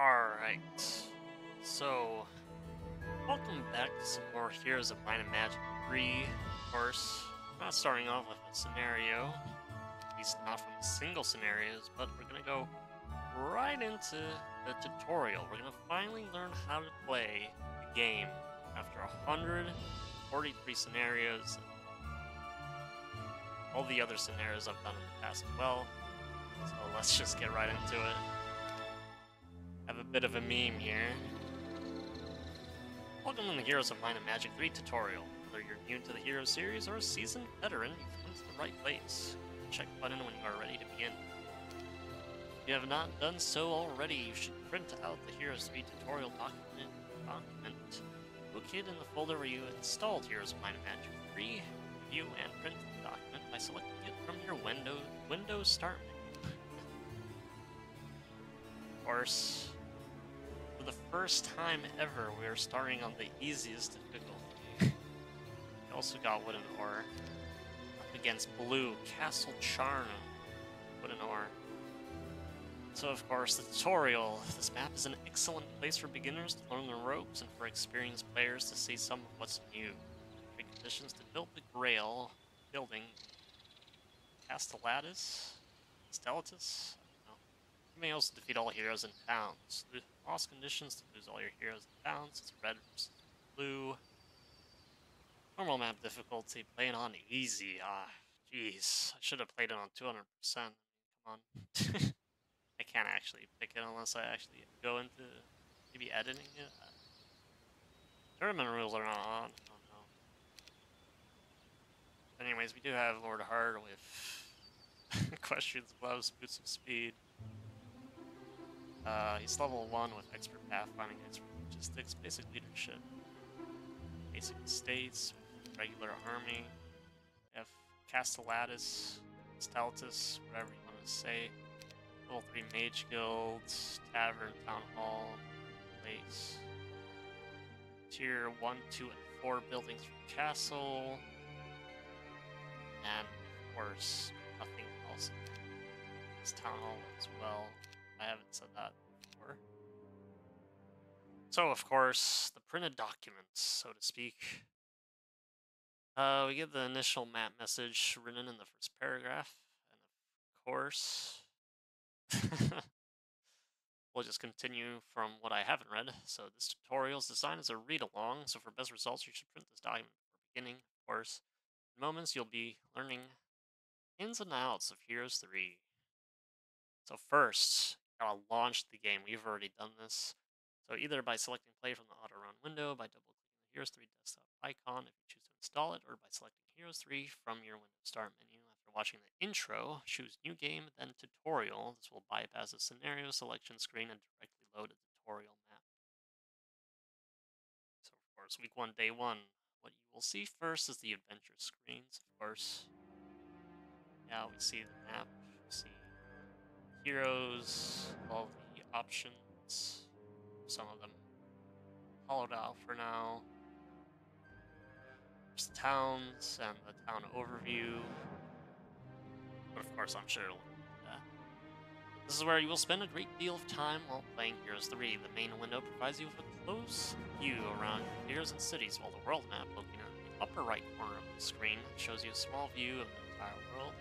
Alright, so welcome back to some more Heroes of Might and Magic 3. Of course, not starting off with a scenario, at least not from single scenarios, but we're gonna go right into the tutorial. We're gonna finally learn how to play the game after 143 scenarios and all the other scenarios I've done in the past as well. So let's just get right into it. Have a bit of a meme here. Welcome to the Heroes of Might and Magic 3 tutorial. Whether you're new to the Heroes series or a seasoned veteran, you've come to the right place. Hit the check button when you are ready to begin. If you have not done so already, you should print out the Heroes 3 tutorial document located in the folder where you installed Heroes of Might and Magic 3. View and print the document by selecting it from your Windows Start menu. Of course, for the first time ever, we are starting on the easiest difficulty. We also got Wooden Ore up against Blue Castle Charna Wooden Ore. So of course, the tutorial. This map is an excellent place for beginners to learn the ropes and for experienced players to see some of what's new. Conditions to build the Grail building. Castellatus? Stellatus? I don't know. You may also defeat all heroes in towns. The lost conditions to lose all your heroes in towns. It's red versus blue. Normal map difficulty. Playing on easy. Jeez. I should have played it on 200%. Come on. I can't actually pick it unless I actually go into maybe editing it. Tournament rules are not on. Anyways, we do have Lord Hard with Questions, Gloves, Boots of Speed. He's level 1 with Expert Pathfinding, Expert Logistics, Basic Leadership, Basic Estates, Regular Army. We have Castellatus, Stellatus, whatever you want to say. Level 3 Mage Guild, Tavern, Town Hall, Place. Tier 1, 2, and 4 buildings from Castle. And, of course, nothing else in this town hall as well. I haven't said that before. So, of course, the printed documents, so to speak. We get the initial map message written in the first paragraph. And, of course, we'll just continue from what I haven't read. So, this tutorial is designed as a read-along, so for best results, you should print this document before beginning, of course. In moments, you'll be learning ins and outs of Heroes 3. So first, gotta launch the game. We've already done this. So either by selecting play from the auto run window, by double-clicking the Heroes 3 desktop icon if you choose to install it, or by selecting Heroes 3 from your Windows Start menu. After watching the intro, choose New Game, then Tutorial. This will bypass the scenario selection screen and directly load a tutorial map. So of course, week 1, day 1. What you will see first is the adventure screens, of course. Yeah, we see the map, we see heroes, all the options, some of them hollowed out for now. There's the towns and the town overview, but of course I'm sure it'll look at that. This is where you will spend a great deal of time while playing Heroes 3. The main window provides you with a close view around your heroes and cities, while the world map, located in the upper right corner of the screen, shows you a small view of the entire world.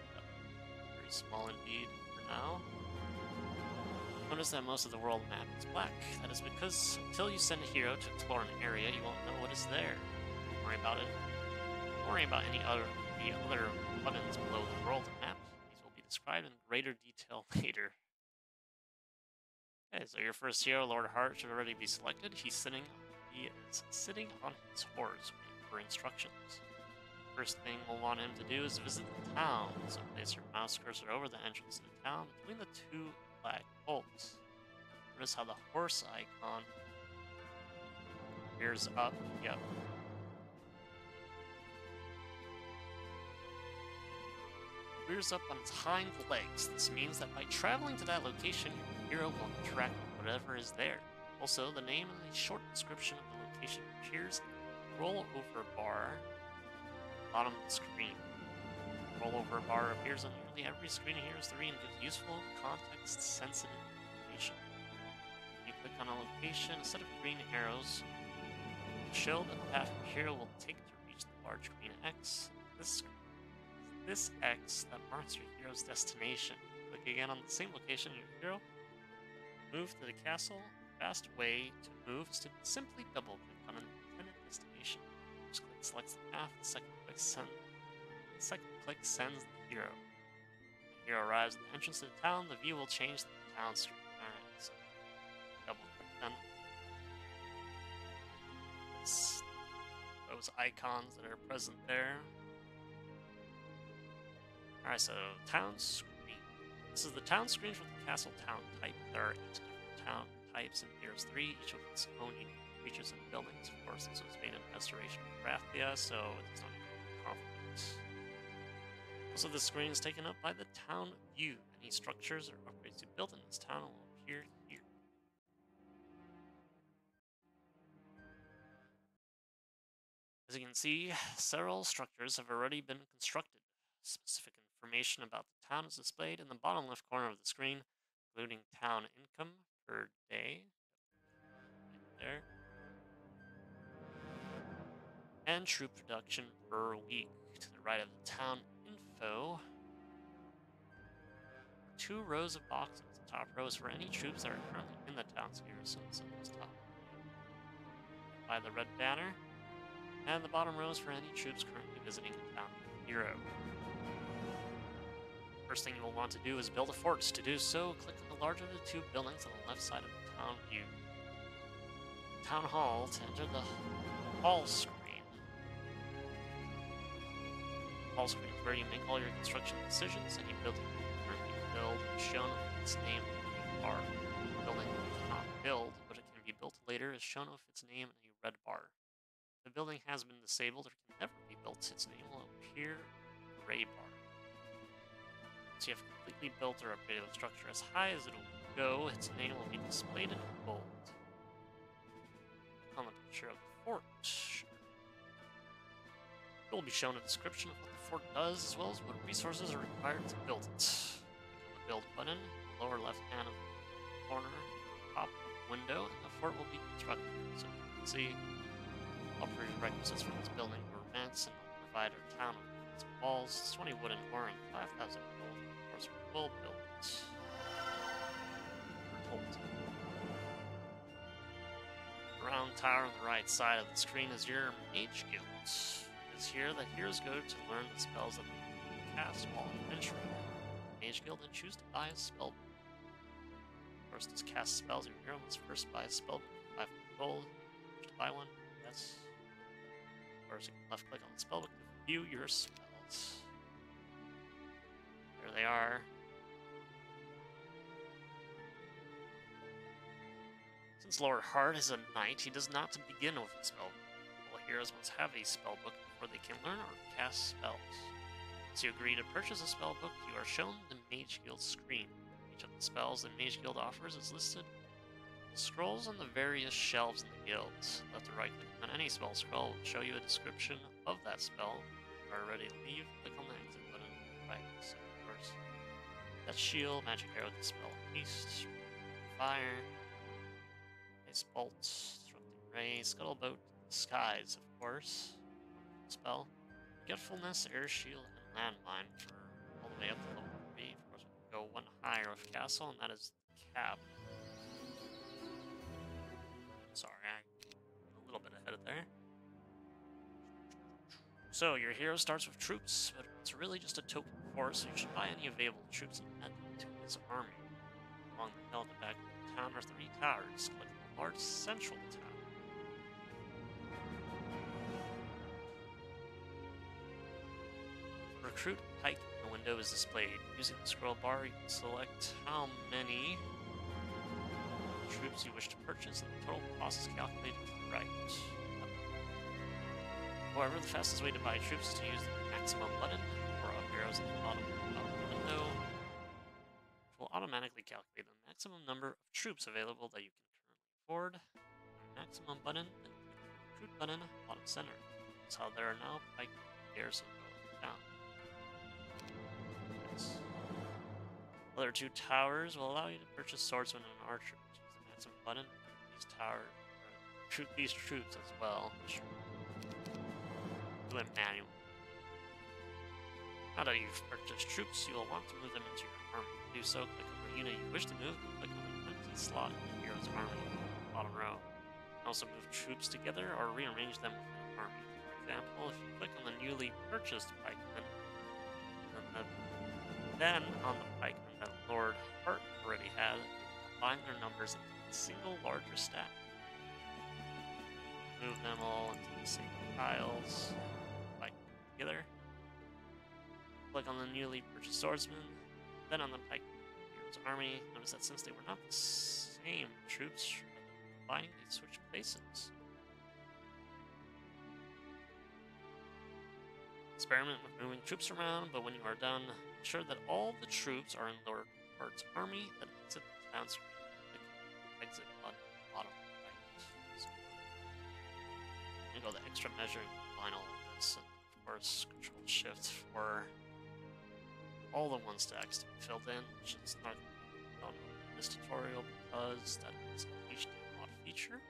Very small indeed for now. Notice that most of the world map is black. That is because until you send a hero to explore an area, you won't know what is there. Don't worry about it. Don't worry about the other buttons below the world map. These will be described in greater detail later. Okay, so your first hero, Lord Hart, should already be selected. He is sitting on his horse, waiting for instructions. First thing we'll want him to do is visit the town. So place your mouse cursor over the entrance to the town between the two flag bolts. Notice how the horse icon appears up. Yep. Rears up on its hind legs. This means that by traveling to that location, your hero will interact with whatever is there. Also, the name and a short description of the location appears in the rollover bar bottom of the screen. The rollover bar appears on nearly every screen in Heroes 3 and gives useful, context-sensitive information. When you click on a location, a set of green arrows show that the path your hero will take to reach the large green X. This X that marks your hero's destination. Click again on the same location your hero. Move to the castle. The fast way to move is to simply double click on an intended destination. First click selects the path, the second click sends the hero. When the hero arrives at the entrance to the town, the view will change to the town screen. Alright, so double click then. Those icons that are present there. Alright, so town screen. This is the town screen for the castle town type. There are 8 different town types in Heroes 3, each with its own unique features and buildings. Of course, this was made in restoration of Rathia, so it does not need conflict. Also, this screen is taken up by the town view. Any structures or upgrades you build in this town will appear here. As you can see, several structures have already been constructed. Specific information about the town is displayed in the bottom left corner of the screen, including town income per day, right there, and troop production per week. To the right of the town info, 2 rows of boxes. The top row is for any troops that are currently in the town's garrison, so this top by the red banner, and the bottom row is for any troops currently visiting the town hero. First thing you will want to do is build a fort. To do so, click on the larger of the 2 buildings on the left side of the town view. Town Hall to enter the hall screen. Hall screen is where you make all your construction decisions. Any building you currently build is shown with its name in a bar. The building you cannot build, but it can be built later, is shown with its name in a red bar. If the building has been disabled or can never be built, its name will appear in a gray bar. Once you have completely built or upgraded a structure as high as it will go, its name will be displayed in bold. Click on the picture of the fort. It will be shown a description of what the fort does, as well as what resources are required to build it. Click on the build button, lower left hand of the corner, top of the window, and the fort will be constructed. So you can see all prerequisites for this building were met, and will provide our town with its walls, 20 wooden ore, and 5,000 gold. Of course, we will build it. We're told. The round tower on the right side of the screen is your Mage Guild. It is here that heroes go to learn the spells that they can cast while adventuring. Mage Guild, and choose to buy a spell book. First, to cast spells, your hero must first buy a spell book for 5 gold. To buy one, yes. Or you can left click on the spell book to view your spells. There they are. Since Lord Hart is a knight, he does not begin with a spell book. All heroes must have a spell book before they can learn or cast spells. Once you agree to purchase a spell book, you are shown the Mage Guild screen. Each of the spells the Mage Guild offers is listed. Scrolls on the various shelves in the guilds. Left or right click on any spell scroll will show you a description of that spell. If you are ready to leave, click on the exit button on the right. So, of course, that shield, magic arrow, dispel haste, fire, ice bolt, disrupting ray, scuttleboat, skies, of course. Spell, forgetfulness, air shield, and landmine for all the way up to level 3. Of course, we can go one higher with castle, and that is cap. Sorry, I got a little bit ahead of there. So, your hero starts with troops, but it's really just a token force, so you should buy any available troops and add them to his army. Along the hill at the back of the town are 3 towers. Click on the large central tower. Recruit pike in the window is displayed. Using the scroll bar, you can select how many troops you wish to purchase, and the total cost is calculated to the right. However, the fastest way to buy troops is to use the maximum button or up arrows at the bottom of the window, which will automatically calculate the maximum number of troops available that you can currently afford. Maximum button, then click the recruit button, bottom center. That's how there are now pike garrison down. Yes. Other 2 towers will allow you to purchase swordsmen and archers. Use the maximum button, these these troops as well. Do it manually. Now that you've purchased troops, you will want to move them into your army. To do so, click on the unit you wish to move, and click on the empty slot in the hero's army in the bottom row. Also move troops together or rearrange them within an army. For example, if you click on the newly purchased pikeman, then on the pikeman that Lord Hart already had, combine their numbers into a single larger stack. Move them all into the same tiles, like together. Click on the newly purchased swordsman, then on the pikeman hero's army. Notice that since they were not the same troops, combining, they switch places. Experiment with moving troops around, but when you are done, ensure that all the troops are in Lord Hart's army, then exit the town screen and click the exit button at the bottom right. So, you go the extra measure and combine all of this, and of course, Control Shift for all the one stacks to be filled in, which is not on this tutorial because that is an HD mod feature.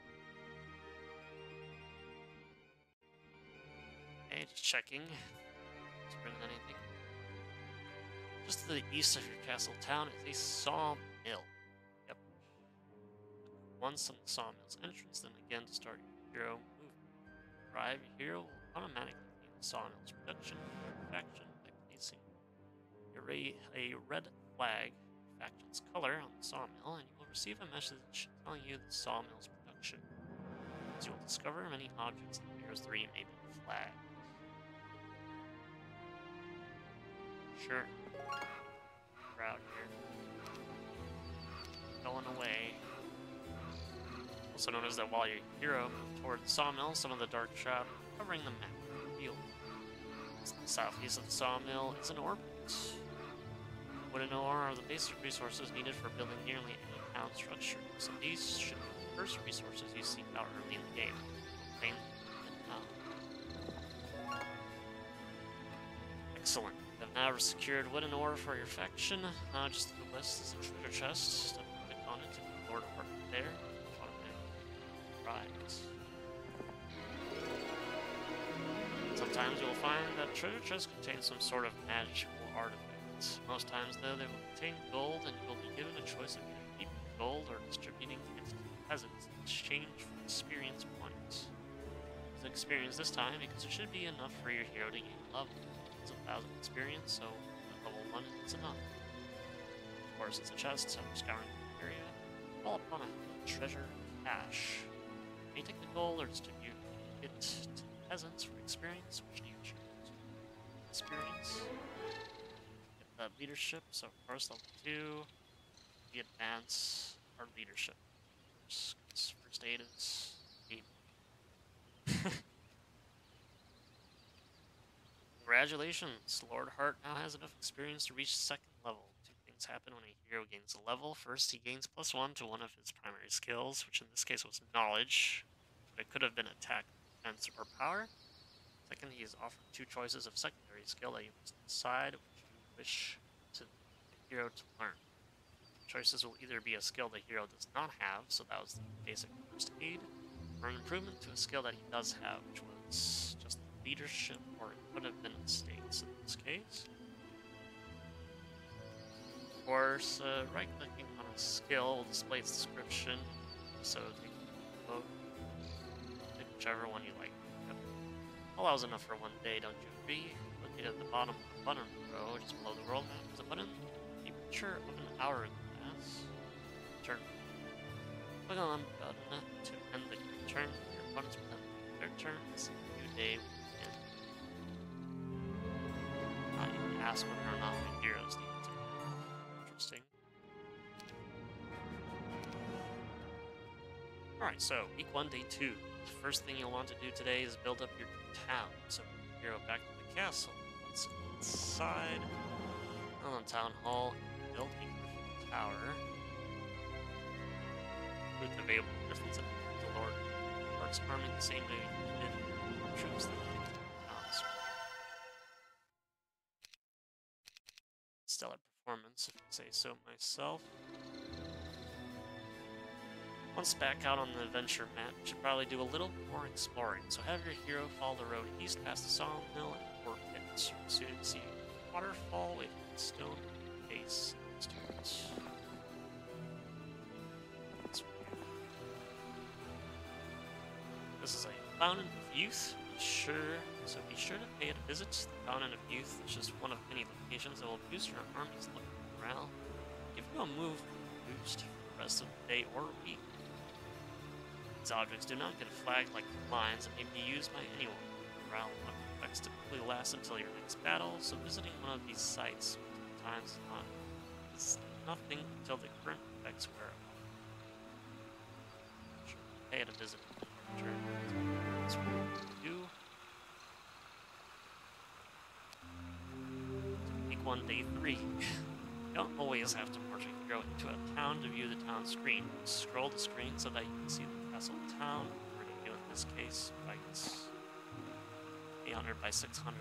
Okay, just checking. Is there anything? Just to the east of your castle town is a sawmill. Yep. Once on the sawmill's entrance, then again to start your hero movement. Arrive, your hero will automatically gain the sawmill's production for your faction by placing a red flag, faction's color, on the sawmill, and you will receive a message telling you the sawmill's production. As you will discover, many objects in Heroes 3 may be flagged. Sure. We're out here. Going away. Also notice that while your hero moved toward the sawmill, some of the dark shroud covering the map revealed. To the southeast of the sawmill is an orbit. Wood and ore are the basic resources needed for building nearly any town structure, so these should be the first resources you seek out early in the game. Plain and excellent. You have now secured wood and ore for your faction. Now just to the west is a treasure chest. Step click on it to the Lord Hart there. Right. Sometimes you will find that treasure chests contain some sort of magical artifact. Most times, though, they will contain gold, and you will be given a choice of either keeping the gold or distributing it to the peasants in exchange for experience points. Use experience this time because it should be enough for your hero to gain a level. It's 1,000 experience, so level 1 is enough. Of course, it's a chest, so we're scouring the area. Fall upon a treasure cache. You may take the gold or distribute it to the peasants for experience. Which do you choose? Experience. Leadership, so first level 2, we advance our leadership. First aid is 8. Congratulations, Lord Hart now has enough experience to reach 2nd level. Two things happen when a hero gains a level. First, he gains +1 to one of his primary skills, which in this case was knowledge, but it could have been attack, defense, or power. Second, he is offered 2 choices of secondary skill that you must decide which you wish the hero to learn. Choices will either be a skill the hero does not have, so that was the basic first aid, or an improvement to a skill that he does have, which was just leadership, or it could have been states in this case. Of course, right-clicking on a skill will display its description, so take a vote, pick whichever one you like. Yep. Allows enough for one day, don't you agree? Located at the bottom of the button row, just below the world map, is a button, a picture of an hourglass. Turn. Click on the button to end the turn. Your opponents will end their turn. It's a new day will end. You can ask whether or not the heroes need to. Interesting. Alright, so week 1, day 2. The first thing you'll want to do today is build up your town. So hero back to the castle. Once inside, on the town hall, build a tower with available difference in the Lord Hart's army the same way you did troops that stellar performance, if I say so myself. Once back out on the adventure map, you should probably do a little more exploring. So have your hero follow the road east past the sawmill and ore pit. You'll soon see a waterfall with stone base stones. This is a fountain of youth. Be sure to pay it a visit. The fountain of youth is just one of many locations that will boost your army's morale, give you a move boost for the rest of the day or week. These objects do not get flagged like mines and may be used by anyone. Morale effects typically last until your next battle, so visiting one of these sites multiple times is nothing until the current effects wear off. Sure, pay it a visit. That's what we do. Week 1, Day 3. You don't always have to march your hero into a town to view the town screen. Scroll the screen so that you can see the castle town. We're going to do in this case, fights 800 by 600.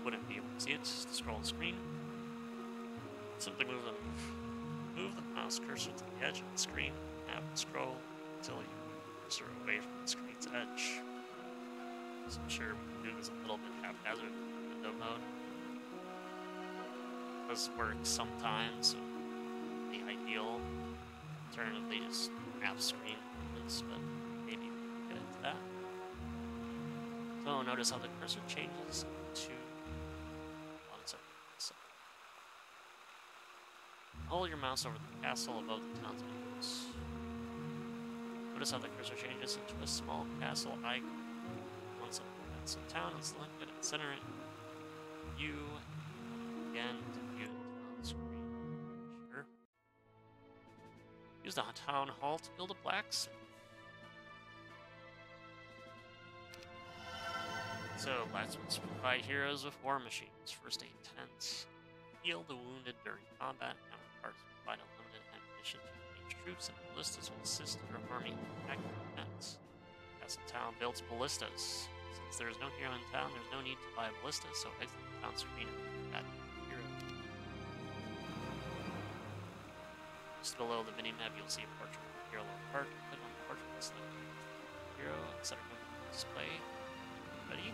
Wouldn't be able to see it. Just scroll the screen. Simply move the mouse cursor to the edge of the screen. Have it scroll until you cursor away from the screen's edge. So I'm sure move is a little bit haphazard in window mode. Does work sometimes, so the ideal alternatively just map screen movements, but maybe we can get into that. So notice how the cursor changes to 1 second. Hold your mouse over the castle above the town's windows. Notice how the cursor changes into a small castle icon. Once the castle town is selected and center it, view again to view the town screen. Sure. Use the town hall to build a blacksmith. So, blacksmiths provide heroes with war machines, first aid tents, heal the wounded during combat, and parts provide unlimited ammunition to engage troops, and ballistas will assist your army in attacking events. Castle Town builds ballistas. Since there is no hero in town, there's no need to buy a ballista, so exit the town screen and combat the hero. Just below the mini-map, you'll see a portrait of the hero part. Click on the portrait and select the hero and set a display. Ready?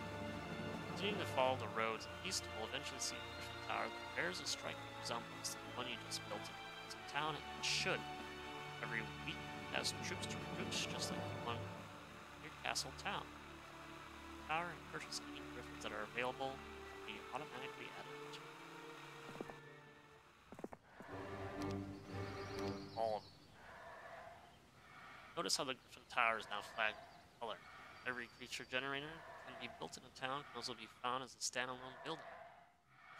Continuing to follow the roads east, you'll eventually see a Griffin Tower that bears a striking resemblance to the one you just built in the town, and it should. Every week, it has troops to recruit, just like the one in your castle town. Tower and purchase any griffins that are available to be automatically added to all of them. Notice how the Griffin Tower is now flagged with color. Every creature generator can be built in a town can also be found as a standalone building.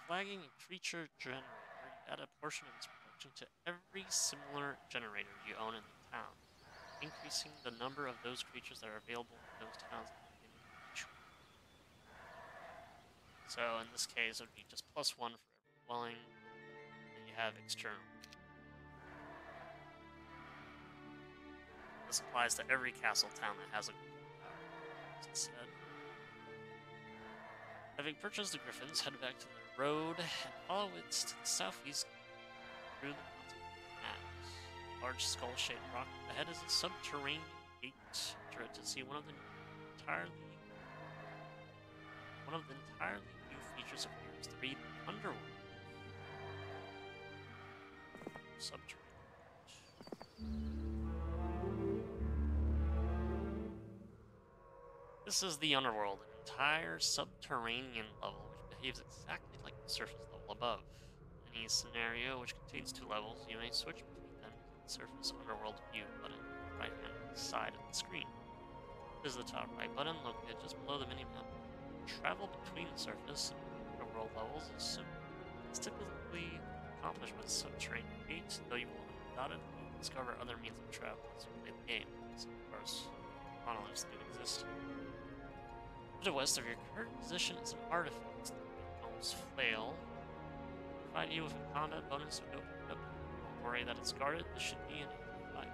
Flagging a creature generator, you add a portion of its production to every similar generator you own in the town, increasing the number of those creatures that are available in those towns at the beginning of each one. So in this case, it would be just +1 for every dwelling that you have external. This applies to every castle town that has a instead. Having purchased the griffins, head back to the road and follow it to the southeast through the mountain paths. Large skull-shaped rock ahead is a subterranean gate. Enter it to see one of the entirely new features of Heroes 3, the Underworld. Subterranean. This is the Underworld, an entire subterranean level which behaves exactly like the surface level above. In any scenario which contains 2 levels, you may switch between them using the Surface Underworld View button on the right-hand side of the screen. This is the top right button located just below the minimap. Travel between the surface and Underworld levels is simple. It's typically accomplished with subterranean gates, though you will undoubtedly discover other means of travel as you play the game. So, of course, monoliths do exist. To the west of your current position is an artifact. The Gnome's Flail provide you with a combat bonus when opening up. Don't worry that it's guarded. This should be an easy fight.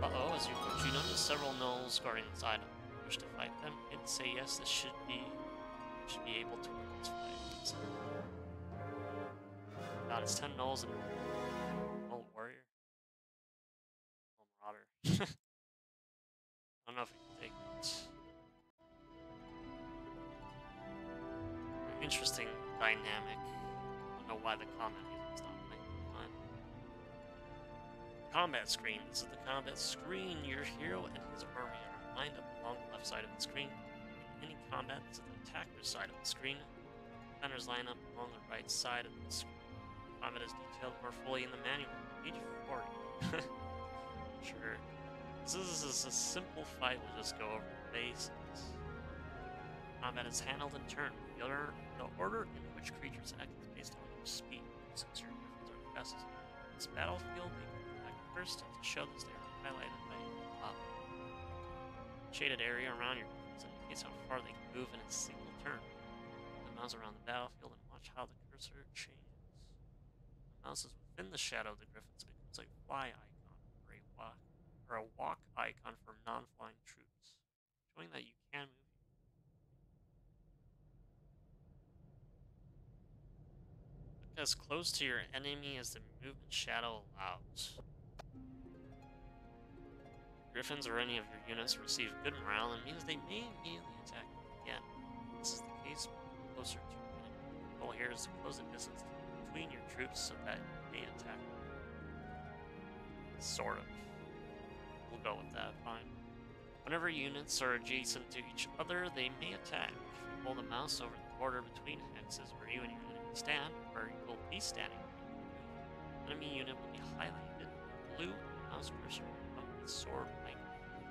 Uh-oh, as you approach, you notice several gnolls guarding this item. If you wish to fight them, hit say yes. This should be able to win this fight. About it's 10 gnolls and Old warrior. Old marauder. I don't know if we can take it. An interesting dynamic. I don't know why the combat music's not playing. Fine. Combat screen. This is the combat screen. Your hero and his army are lined up along the left side of the screen. In any combat, this is the attacker's side of the screen. Defenders line up along the right side of the screen. Combat is detailed more fully in the manual. Page 40. Sure. This is a simple fight. We'll just go over the basics. Combat is handled in turn. The order in which creatures act is based on their speed, since your griffins are the fastest. In this battlefield, they can attack first, and to show this, they are highlighted by a shaded area around your griffins indicates how far they can move in a single turn. The mouse around the battlefield and watch how the cursor changes. The mouse is within the shadow of the griffins. It becomes a fly icon or a walk icon for non-flying troops, showing that you can move. As close to your enemy as the movement shadow allows. Griffins or any of your units receive good morale and means they may immediately attack you again. This is the case closer to your enemy. The goal here is to close the distance between your troops so that they attack. Sort of. We'll go with that, fine. Whenever units are adjacent to each other, they may attack. If you hold the mouse over the border between hexes where you and your enemy stand, or you will be standing, the enemy unit will be highlighted in blue, and the mouse cursor will become a sword icon.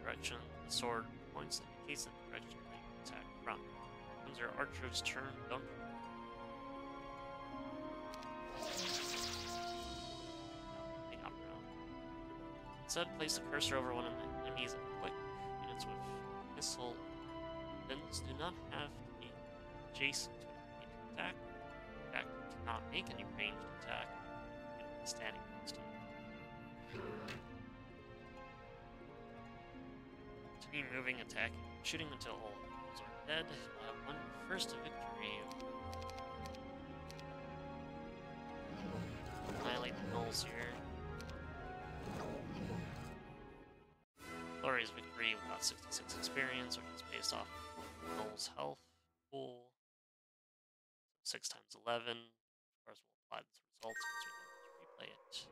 Direction the sword points indicates the direction that you attack from. Comes your archer's turn, don't Instead, place the cursor over one of the enemies and click. Units with missile weapons do not have to be adjacent to an enemy to attack. In fact, you cannot make any ranged attack unit standing next to you. Continue moving, attacking, shooting until all enemies are dead. You'll have won your first victory. Annihilate the gnolls here. Glorious victory without 66 experience, which is based off Noel's health pool. 6 times 11. Of course, we'll apply this result because we don't have to replay it.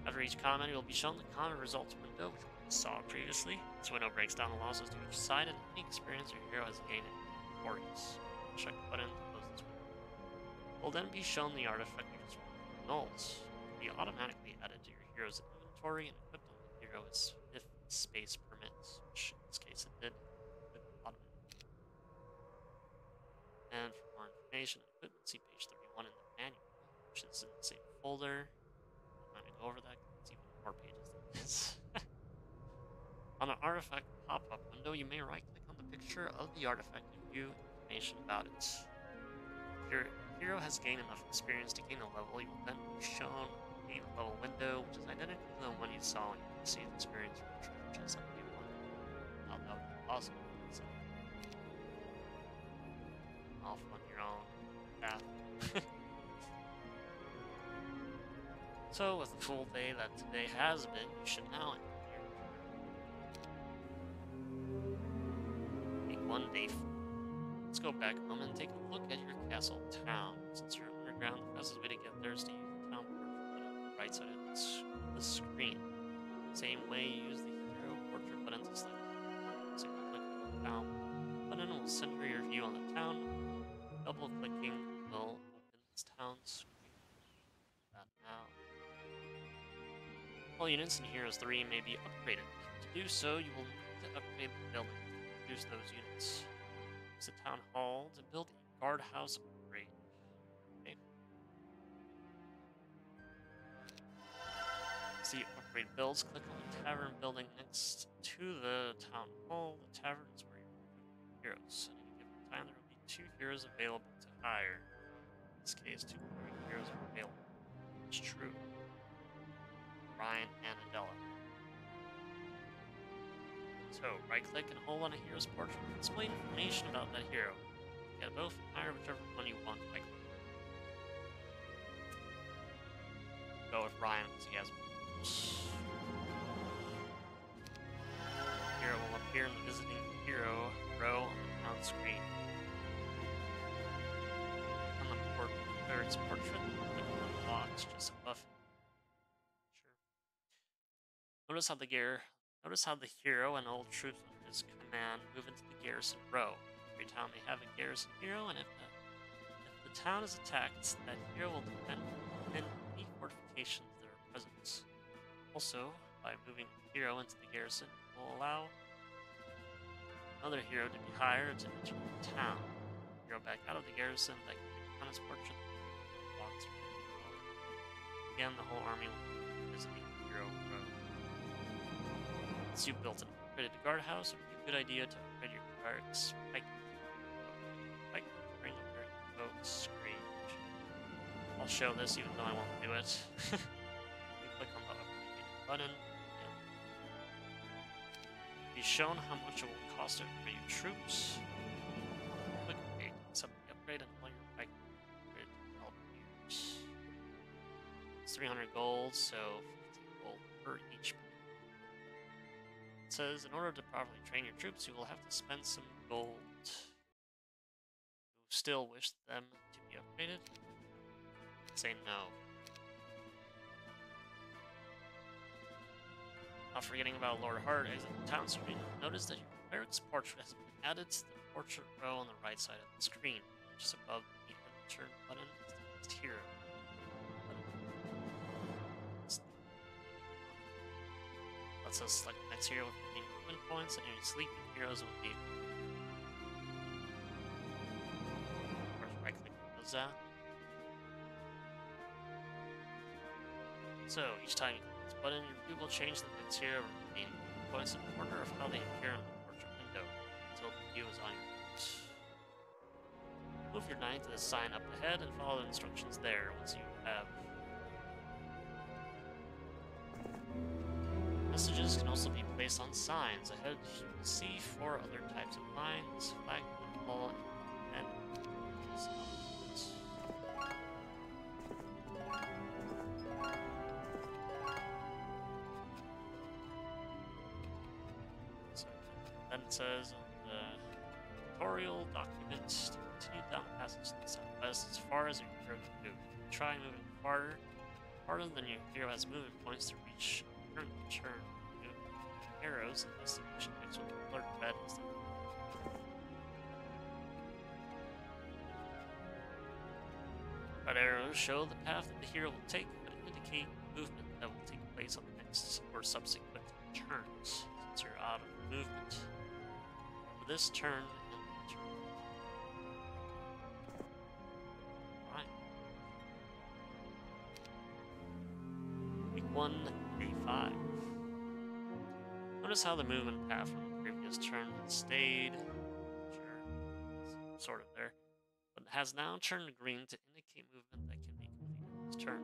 After each comment, you will be shown the comment results window, which we saw previously. This window breaks down the losses to each side and any experience your hero has gained in victorious. Check the button to close this window. Will then be shown the artifact you just Noel's. Will be automatically added to your hero's inventory and equipped on the hero if space permits, which in this case it did. And for more information on equipment, see page 31 in the manual, which is in the same folder. I'm not going to go over that because it's even more pages than this. On an artifact pop-up window, you may right-click on the picture of the artifact and view information about it. If your hero has gained enough experience to gain a level, you will then be shown a level window, which is identical to the one you saw when you received experience from the treasure chest on day 1. Now that would be awesome. So, off on your own path. So, with the full day that today has been, you should now end your Week 1, Day 4. Let's go back home and take a look at your castle town. Since you're underground, the fastest way to get there is to use the town portrait button on the right side of the screen. Same way you use the hero portrait button to select it. Single click on the town button will center your view on the town. Double clicking will open this town screen. That now. All units in Heroes 3 may be upgraded. To do so, you will need to upgrade the building to produce those units. Use the town hall to build a guardhouse upgrade. Okay. See upgrade builds, click on the tavern building next to the town hall. The tavern is where you recruit heroes. At any given time, there will be 2 heroes available to hire. In this case, 2 heroes are available. It's true. Ryan and Adela. So, right-click and hold on a hero's portrait to display information about that hero. Get both and hire whichever one you want by clicking. go with Ryan because he has hero will appear in the visiting hero row on the town screen. On the third portrait, click on the box just above it. Sure. Notice how the hero and all troops under his command move into the garrison row. Every town may have a garrison hero, and if the town is attacked, that hero will defend any fortifications that are present. Also, by moving the hero into the garrison, it will allow another hero to be hired to enter the town. Hero back out of the garrison that can be on his portrait. Again, the whole army will be visiting the hero row. Once you've built an upgraded guardhouse, it would be a good idea to upgrade your barracks pike. Bring up your boats, range. I'll show this even though I won't do it. You click on the upgrade button. Be shown how much it will cost to upgrade your troops. Click OK to accept the upgrade and all your pike upgrade to help years. It's 300 gold, so 15 gold per each. It says, in order to properly train your troops, you will have to spend some gold. You still wish them to be upgraded? Say no. Not forgetting about Lord Hart, exit the town screen. Notice that your cleric's portrait has been added to the portrait row on the right side of the screen, just above the enter button is the next hero. Lets us select the next hero with remaining movement points, and any sleeping heroes will be. Of course, right click on that. So each time you click this button, your view will change the next hero with remaining points in order of how they appear in the portrait window until the view is on your right. Move your knight to the sign up ahead and follow the instructions there once you have. Messages can also be placed on signs. Ahead you will see 4 other types of lines: flag, ball, and so then it says on the tutorial document to continue down the passage to the southwest as far as your hero can move. Try moving farther than your hero has movement points to reach turn arrows and destination mixed with colored red instead of red arrows show the path that the hero will take, but indicate movement that will take place on the next or subsequent turns, since you're out of movement for this turn and the turn. Alright. Week 1, day 5. Notice how the movement path from the previous turn has stayed, sure, sort of there, but has now turned green to indicate movement that can be completed this turn.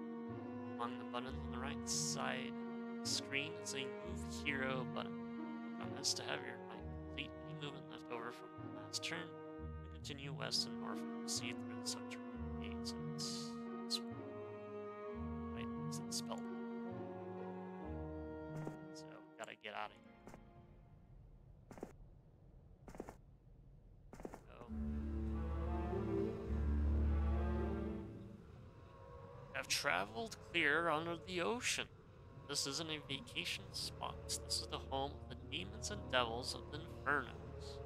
Among the buttons on the right side of the screen is a Move Hero button. Click on this to have your knight complete any movement left over from the last turn, and continue west and north and proceed through the subterranean gates. And this one, right, it's in the spell. So, gotta get out of here. Have traveled clear under the ocean. This isn't a vacation spot. This is the home of the demons and devils of the Infernos. It's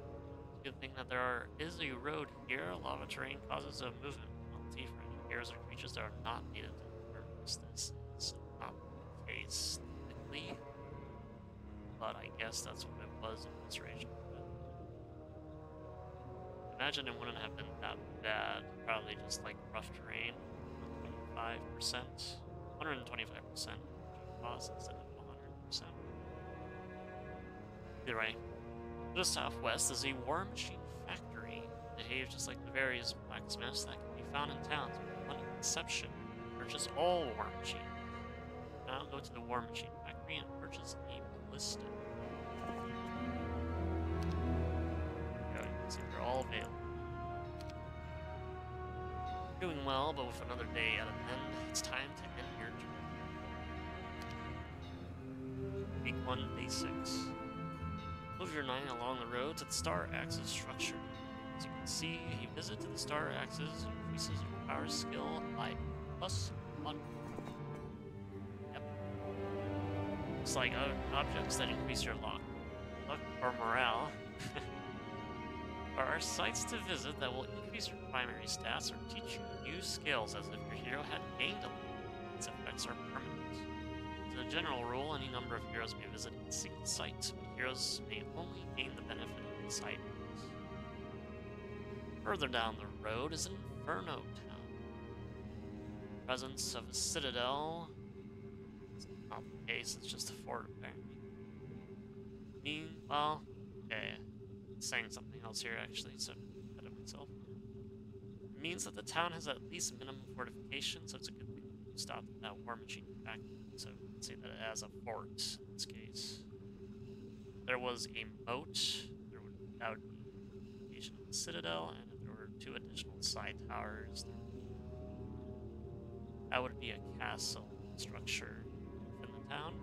a good thing that there is a road here. Lava terrain causes a movement penalty for any heroes or creatures that are not native to the Infernos. This is not the case typically, but I guess that's what it was in this region. Imagine it wouldn't have been that bad. Probably just like rough terrain. 125%, 125% cost instead of 100%. Either way, to the southwest is a war machine factory. It behaves just like the various blacksmiths that can be found in towns, with one exception: purchase all war machines. Now go to the war machine factory and purchase a ballista. There you can see they're all available. Doing well, but with another day at an end, it's time to end your turn. 1, Day 6. Move your 9 along the road to the star axis structure. As you can see, a visit to the star axis increases your power skill by +1. Yep. It's like objects that increase your luck or morale. Are sites to visit that will increase your primary stats or teach you new skills as if your hero had gained a level. Its effects are permanent. As a general rule, any number of heroes may visit a single site, but heroes may only gain the benefit of the site. Further down the road is Inferno Town. Presence of a citadel. It's not the case, it's just a fort apparently. Well, okay. It's saying something else here actually, so I'm ahead of myself. It means that the town has at least minimum fortification, so it's a good thing to stop that war machine back. So we can see that it has a fort in this case. There was a moat, that would be the location of the citadel, and if there were 2 additional side towers, that would be a castle structure within the town.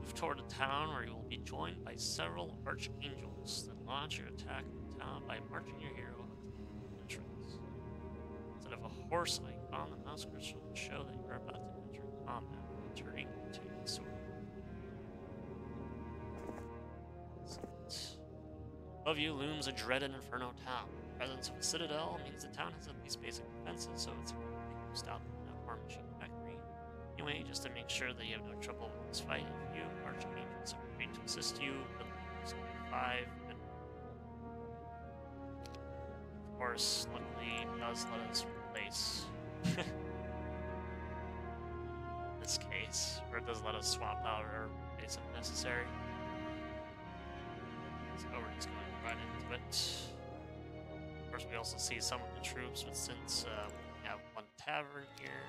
Move toward a town where you will be joined by several archangels. Then launch your attack on the town by marching your hero up to the entrance. Instead of a horse icon, the mouse cursor will show that you are about to enter combat, turning to a sword. Above you looms a dreaded Inferno Town. The presence of a citadel means the town has at least basic defenses, so it's a good thing to stop that war machine factory. Anyway, just to make sure that you have no trouble with this fight, a few archangels are ready to assist you with 5. Of course, luckily it does let us replace this case, or it does let us swap out or replace if necessary. So we're just going right into it. Of course, we also see some of the troops, but since we have 1 tavern here,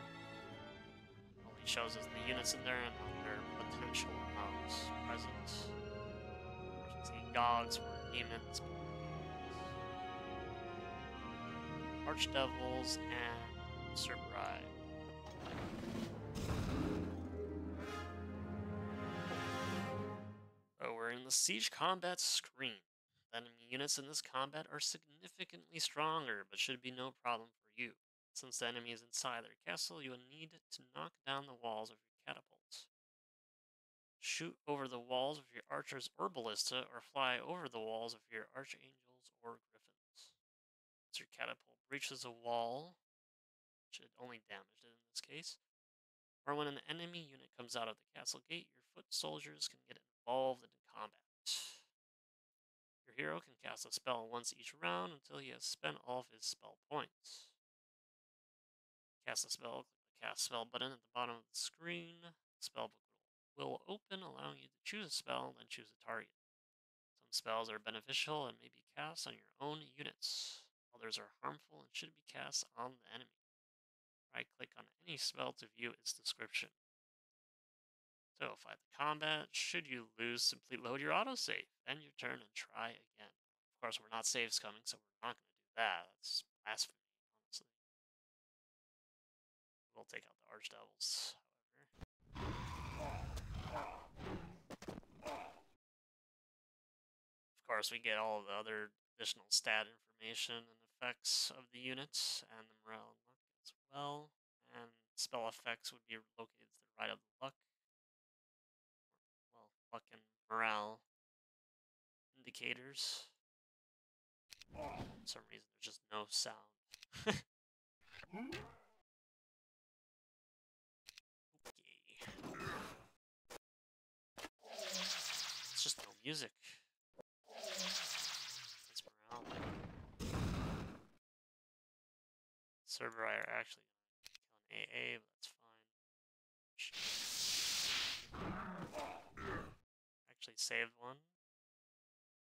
all it shows us the units in there and their potential amounts present. Of course, we see gods, demons, archdevils, and Cerberus. So we're in the siege combat screen. The enemy units in this combat are significantly stronger, but should be no problem for you. Since the enemy is inside their castle, you will need to knock down the walls of your catapults. Shoot over the walls of your archers or ballista, or fly over the walls of your archangels or griffins. As your catapult breaches a wall, which it only damaged it in this case, or when an enemy unit comes out of the castle gate, your foot soldiers can get involved in combat. Your hero can cast a spell once each round until he has spent all of his spell points. Cast a spell, click the cast spell button at the bottom of the screen. The spellbook will open, allowing you to choose a spell, then choose a target. Some spells are beneficial and may be cast on your own units. Others are harmful and should be cast on the enemy. Right-click on any spell to view its description. So, fight the combat. Should you lose, simply load your autosave. End your turn and try again. Of course, we're not save-scumming, so we're not going to do that. That's blasphemy, honestly. We'll take out the archdevils, however. Of course, we get all of the other additional stat information and effects of the units, and the morale and luck as well. And spell effects would be located to the right of the luck. Well, luck and morale indicators. For some reason, there's just no sound. Okay. It's just no music. It's morale. Cerberus are actually killing AA, but that's fine. Actually saved one.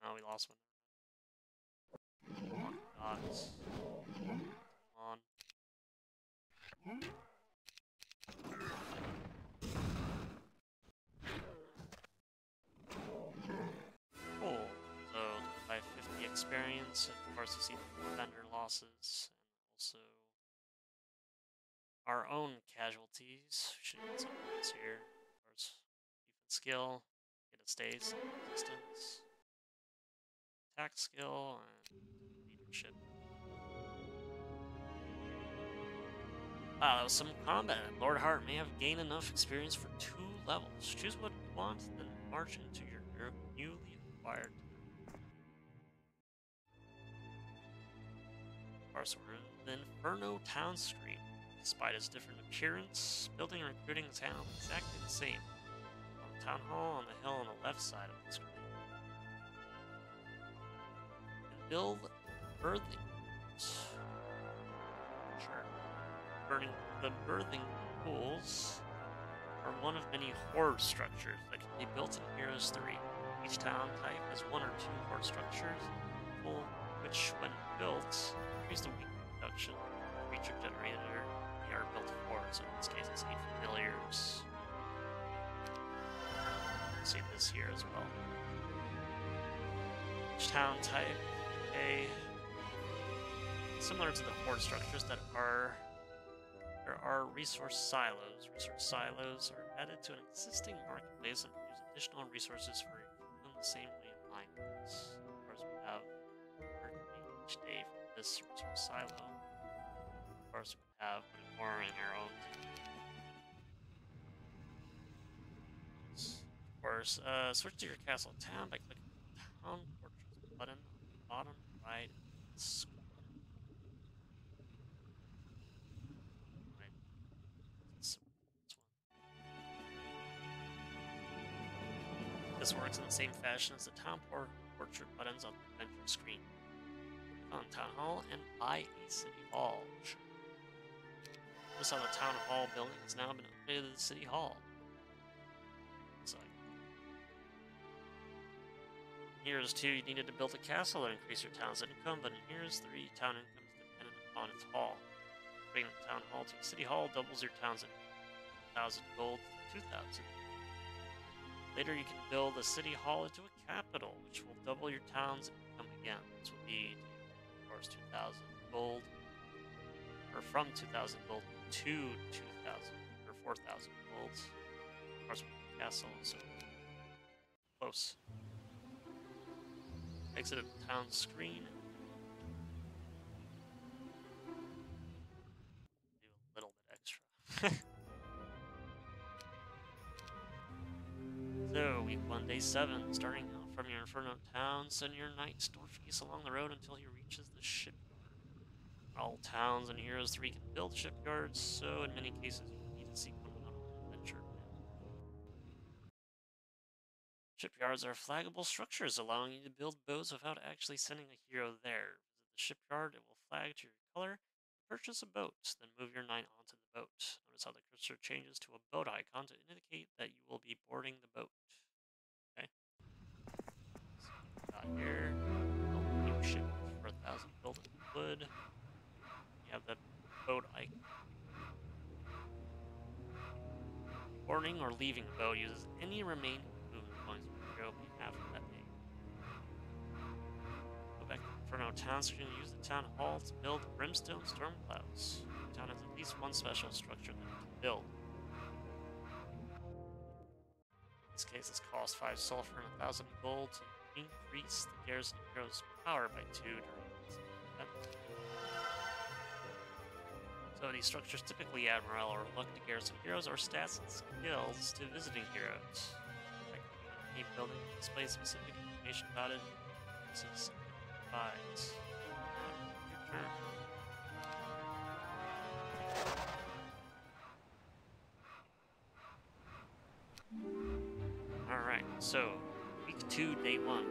No, we lost one. Come on, gods. Come on. Cool. So, by 50 experience, of course you see the defender losses, and also our own casualties. We should get some of this here. Of course, skill, get a stays, resistance, attack skill, and leadership. Wow, that was some combat. Lord Hart may have gained enough experience for 2 levels. Choose what you want, then march into your newly acquired. Parsword, the Inferno Town Screen. Despite its different appearance, building and recruiting is handled exactly the same. On the Town Hall on the hill on the left side of the screen. And build birthing. Sure. The birthing pools are one of many horde structures that can be built in Heroes 3. Each town type has 1 or 2 horde structures, which, when built, increase the weak production creature generator they are built for. So in this case, it's 8 familiars. See this here as well. Each town type, similar to the horde structures that are. There are resource silos. Resource silos are added to an existing marketplace and produce additional resources for them the same way in mines. Of course, we have each day from this resource silo. Of course, we have putting more in our own. Of course, switch to your castle town by clicking the Town Fortress button on the bottom right of the screen. This works in the same fashion as the Town Portrait buttons on the adventure screen. Click on Town Hall and buy a City Hall. Notice how the Town Hall building has now been upgraded to the City Hall. So, in Heroes 2, you needed to build a castle to increase your town's income, but in Heroes 3, town income is dependent upon its hall. Bringing the Town Hall to a City Hall doubles your town's income. 1,000 gold to 2,000. Later, you can build a city hall into a capital, which will double your town's income again. This will be, of course, 2,000 gold, or from 2,000 gold to 2,000 or 4,000 gold. Of course, with the castle, so close. Exit the town screen. Do a little bit extra. So, week 1, day 7, starting out from your Inferno town, send your knight Storfgeese along the road until he reaches the shipyard. All towns in Heroes 3 can build shipyards, so in many cases you will need to seek one out on an adventure map. Shipyards are flaggable structures, allowing you to build boats without actually sending a hero there. Visit the shipyard, it will flag to your color, purchase a boat, then move your knight onto the boat. Notice how the cursor changes to a boat icon to indicate that you will be boarding the boat. Okay. So got here, build a new ship for 1,000 gold in wood. You have the boat icon. Boarding or leaving the boat uses any remaining movement points from the hero you have for that day. Go back to the Inferno town screen and use the town hall to build brimstone storm clouds. The town has at least one special structure that you can build. In this case, this costs 5 sulfur and 1,000 gold to increase the garrison hero's power by 2 during this event. So these structures typically add morale or luck to garrison heroes or stats and skills to visiting heroes. Keep building display specific information about it. This is advised. Your turn. Alright, so week 2, day 1.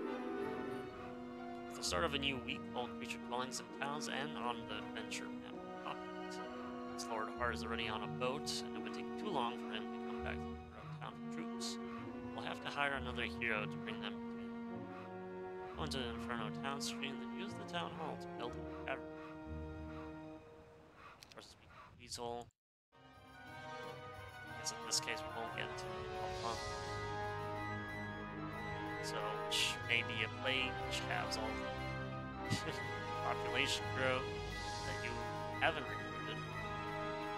At the start of a new week, all creature callings in towns and on the adventure map are populated. Since Lord Hart is already on a boat, and it would take too long for him to come back to the town for troops, we'll have to hire another hero to bring them to him. Go into the Inferno town screen, then use the town hall to build a cavern. Of course, we can weasel. Because in this case, we won't get into the so, which may be a plague, which has all the population growth that you haven't recruited.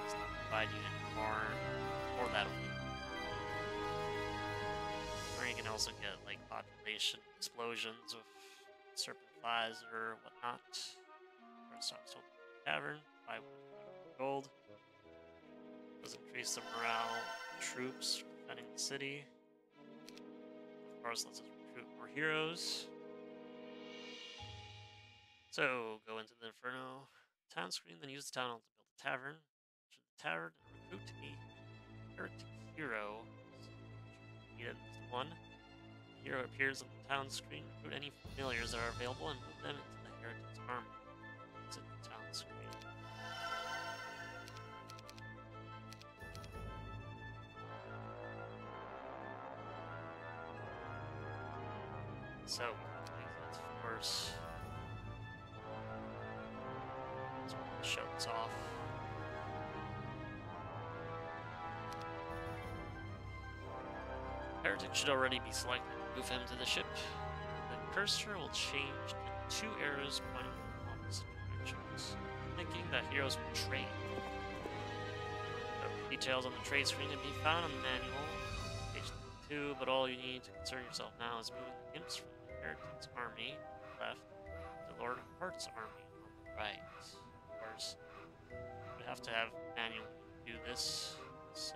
Does not provide you any more for that week. can also get like population explosions with serpent flies or whatnot. First off, sold tavern, 5 gold. Does increase the morale of troops defending the city. Of course, lets us recruit more heroes. So go into the Inferno town screen, then use the town hall to build a tavern. Enter the tavern and recruit a heretic hero. Needed one. The hero appears on the town screen. Recruit any familiars that are available and move them into the heretic's army. It's in the town screen. So, of course, let's show this off. Heretic should already be selected. Move him to the ship. The cursor will change to 2 arrows pointing in opposite directions, indicating that heroes will trade. The details on the trade screen can be found on the manual, page 2, but all you need to concern yourself now is moving the imps from the Heretic's army on the left to Lord Hart's army on the right. Of course, you have to have manual do this, so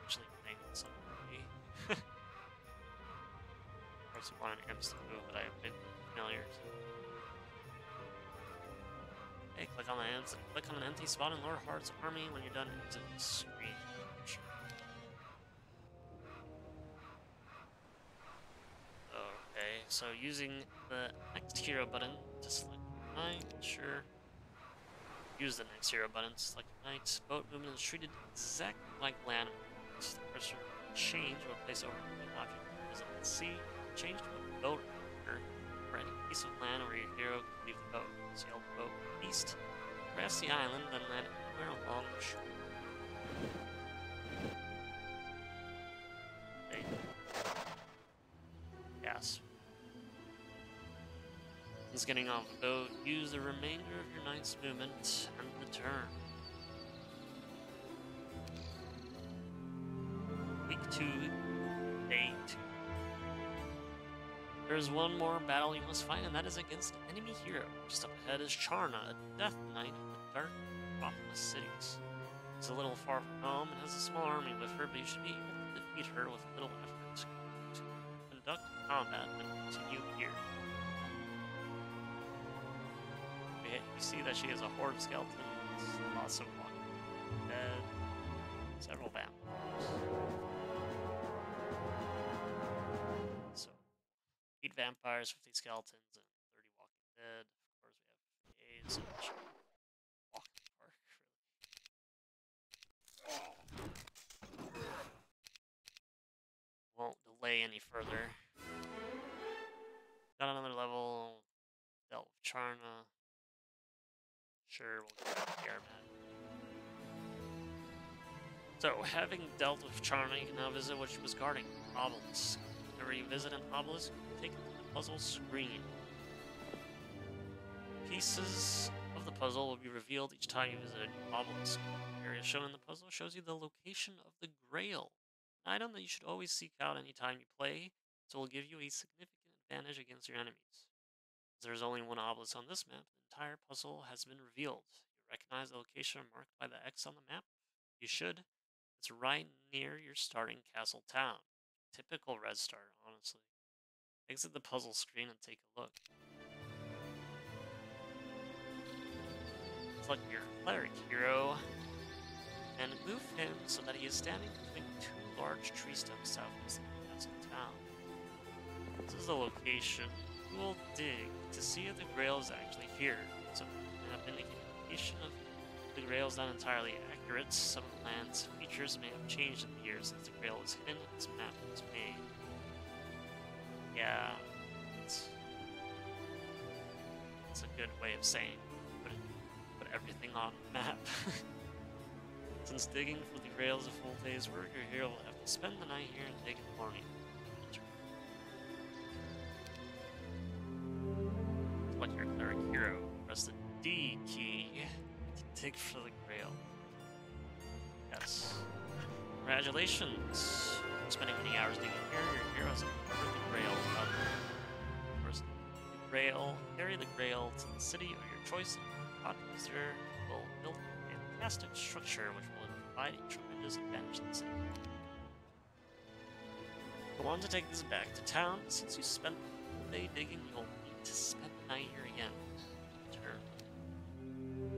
actually playing with somebody. Of course, I want an imps to move, but I have been familiar. Hey, click on the imps and click on an empty spot in Lord Hart's army when you're done using the screen. Okay, so using the next hero button to select knight, sure. Use the next hero button to select knight. Boat movement is treated exactly like land movement. The cursor will change or place over an object that is at sea. Change to a boat or any piece of land where your hero can leave the boat. Sail the boat east, cross the island, then land anywhere along the shore. Okay. Yes. Since getting off the boat, use the remainder of your knight's movement and the turn. Week 2, Day 2. There is one more battle you must fight, and that is against an enemy hero. Just up ahead is Charna, a death knight of the dark metropolis cities. She's a little far from home and has a small army with her, but you should be able to defeat her with little effort. To conduct combat and continue here. You see that she has a horde of skeletons, lots of walking dead, several vampires. So, 8 vampires, 50 skeletons, and 30 walking dead. Of course, we have 58, so we should walk in the park, really. Won't delay any further. Got another level, dealt with Charna. Sure, we'll get out here, man. So, having dealt with Charna, you can now visit what she was guarding, obelisk. Whenever you visit an obelisk, take it to the puzzle screen. Pieces of the puzzle will be revealed each time you visit a new obelisk. The area shown in the puzzle shows you the location of the Grail, an item that you should always seek out anytime you play, so it will give you a significant advantage against your enemies. As there is only one obelisk on this map, the entire puzzle has been revealed. You recognize the location marked by the X on the map? You should. It's right near your starting castle town. Typical red start, honestly. Exit the puzzle screen and take a look. Select your cleric hero and move him so that he is standing between 2 large tree stems southeast of the castle town. This is the location. You will dig to see if the Grail is actually here. Some map indication of the Grail is not entirely accurate. Some of the land's features may have changed in the years since the Grail was hidden and this map was made. Yeah, it's a good way of saying put everything on the map. Since digging for the Grail is a full day's work, your hero will have to spend the night here and dig in the morning. Like your cleric hero, press the D key to dig for the Grail. Yes. Congratulations! For spending many hours digging here, your heroes have covered the Grail. First, the Grail. Carry the Grail to the city of your choice, and the pod user will build a fantastic structure which will provide a tremendous advantage to the city. Go on to take this back to town. Since you spent the whole day digging, you'll need to spend the night here again. Turn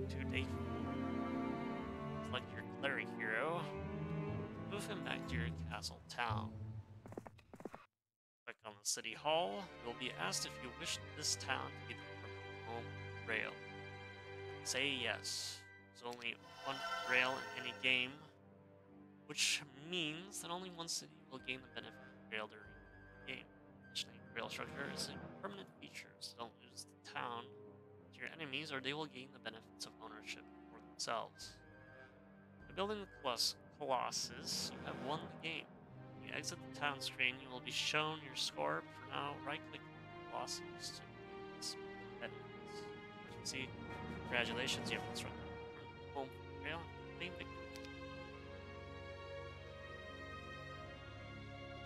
to day 4. Select your cleric hero. Move him back to your castle town. Click on the city hall. You'll be asked if you wish this town to be the permanent home of the Grail. Say yes. There's only one Grail in any game, which means that only one city will gain the benefit of the Grail during the game. Mentioning Grail structure is a permanent feature, so don't lose the town to your enemies, or they will gain the benefits of ownership for themselves. By building the Colossus, you have won the game. When you exit the town screen, you will be shown your score. For now, right-click on the Colossus to gain its benefits. As you can see, congratulations, you have constructed a home for the Grail and claimed victory.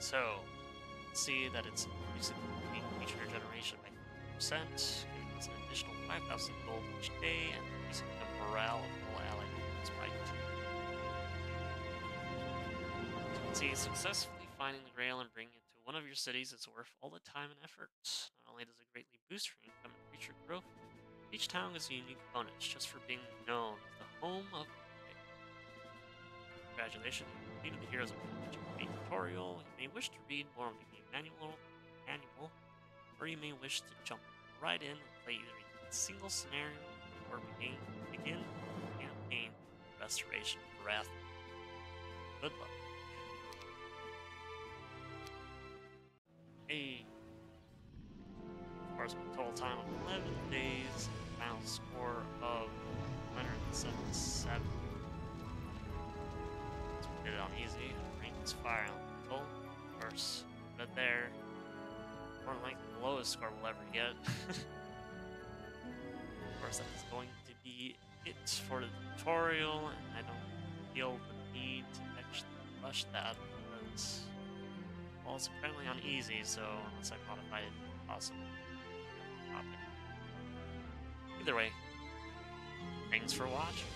So, see that it's increasing feature generation by 50%, giving us an additional 5,000 gold each day, and increasing the morale of all allied units by 2. As you can see, successfully finding the Grail and bringing it to one of your cities is worth all the time and effort. Not only does it greatly boost your income and creature growth, each town gets a unique bonus just for being known as the home of the Grail. Congratulations, you completed the Heroes of Main tutorial. You may wish to read more of the game manual, or you may wish to jump right in and play either a single scenario or begin the campaign Restoration of Wrath. Good luck. Hey. Of course, with a total time of 11 days, and a final score of 177. So we did it on easy. Ranked fire on level. Of course, right there. More like the lowest score we'll ever get. Of course, that is going to be it for the tutorial, and I don't feel the need to actually rush that because, well, it's apparently on easy, so unless I modify it, possible. Either way, thanks for watching.